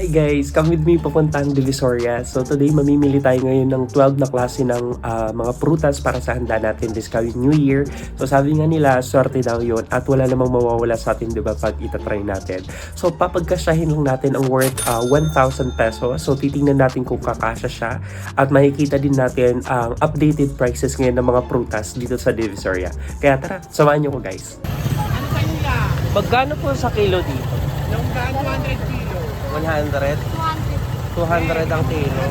Hi guys! Come with me papuntang Divisoria. So today mamimili tayo ngayon ng 12 na klase ng mga prutas para sa handa natin this coming New Year. So sabi nga nila, swerte daw yun at wala namang mawawala sa atin, diba, pag itatry natin. So papagkasyahin lang natin ang worth 1,000 pesos. So titingnan natin kung kakasya siya at makikita din natin ang updated prices ngayon ng mga prutas dito sa Divisoria. Kaya tara, samahan niyo ko guys. Ano sa inyo? Magkano po sa kilo dito? Yung 200 kilo. 100? 200 ang kilo.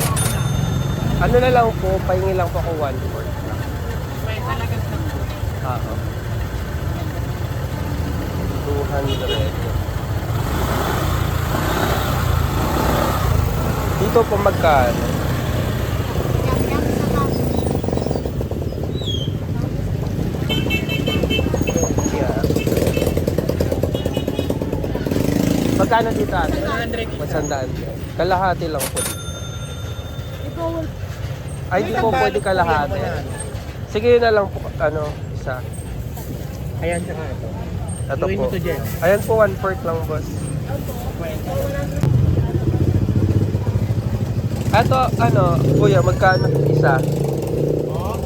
Ano na lang po, pahingi lang po ako 1/4. May talagang sa Oo. 200. Dito po magkano? Yeah. Magkano dito ate? 100. Kalahati lang po dito. Ay, di po pwede kalahati. Sige na lang po, isa. Ayan siya ito. Ito Gawin po. mo to dyan. Ayan po, 1/4 lang, boss. Ito, kuya, magkano isa? Oh.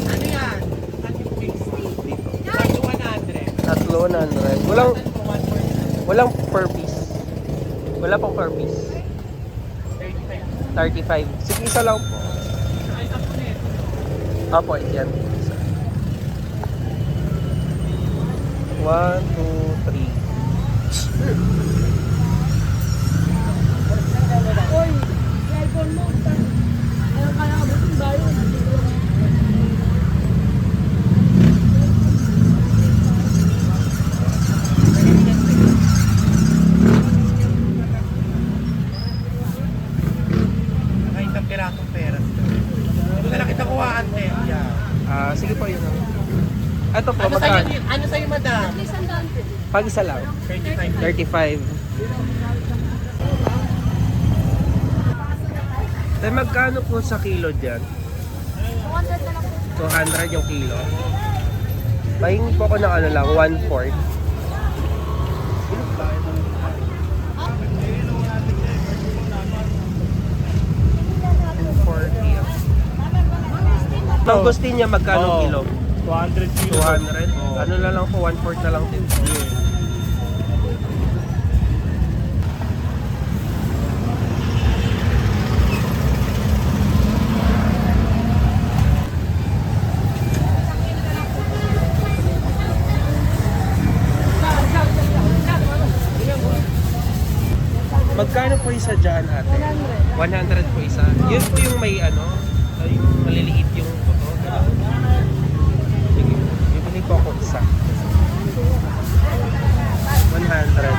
Ano yan? Ano yung fix? Dito. 100. Tatlo, 100. Walang per piece. Wala pong per piece. 35. Sige, isa lang po. Apo, yan. Isa. 1, 2, 3. Oy, cellphone mo. Ayaw ka na kabutin ba yun? Isang pirasong pera. Ito na nakita ko ante. Yeah. Sige po, yun. Ito po, Ano sa'yo, magkano? ano sa'yo madam? Isang daan. Pag isa lang. 35. 35. Tay, magkano po sa kilo dyan? 200 na lang po. 200 yung kilo. Pahingi po ako ng lang, 1/4. Mangustin niya magkano kilo? 200 kilo. 200? Ano na lang po, 1/4 na lang din. Magkano po isa dyan, ate? 100 po isa. Yun po yung may yung maliliit yung buto. Sige, bibili po ako isa. 100.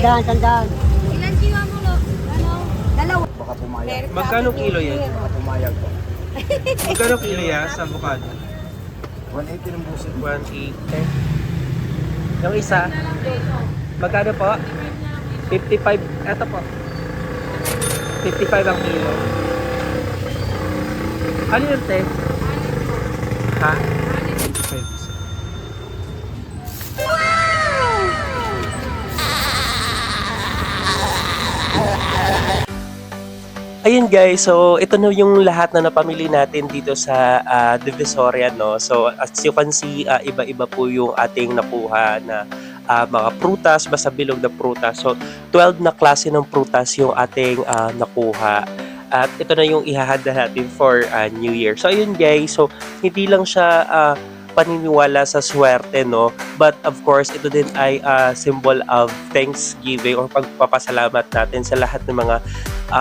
Tandaan. Ilan kilo mo, lo? Dalawa. Baka pumayag. Magkano kilo yan? Baka pumayag ko. Magkano kilo yan sa avocado? 180 ng busit. 180. Yung isa? Magkano po? 55. Eto po. 55 ang kilo. Ano yun, te? Ha? 55. Ayun guys, so ito na yung lahat na napamili natin dito sa Divisoria, no? So as you can see, iba-iba po yung ating nakuha na mga prutas, basta bilog na prutas. So 12 na klase ng prutas yung ating nakuha. At ito na yung ihahanda natin for New Year. So ayun guys, so hindi lang siya paniniwala sa swerte, no? But of course, ito din ay symbol of thanksgiving or pagpapasalamat natin sa lahat ng mga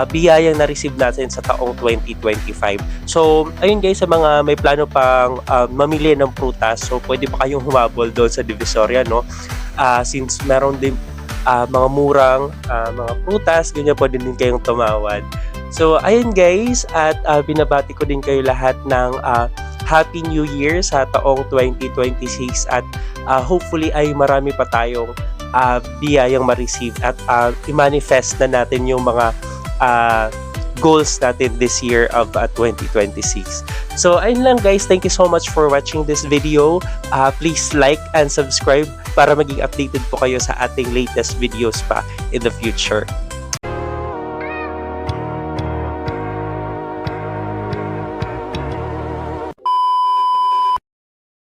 biyayang na-receive natin sa taong 2025. So, ayun guys, sa mga may plano pang mamili ng prutas, so pwede pa kayong humabol doon sa Divisoria, no? Since meron din mga murang mga prutas, ganyan pwede din kayong tumawad. So, ayun guys, at binabati ko din kayo lahat ng Happy New Year sa taong 2026 at hopefully ay marami pa tayong biyayang ma-receive at i-manifest na natin yung mga goals natin this year of 2026. So ayun lang guys, thank you so much for watching this video. Please like and subscribe para maging updated po kayo sa ating latest videos pa in the future.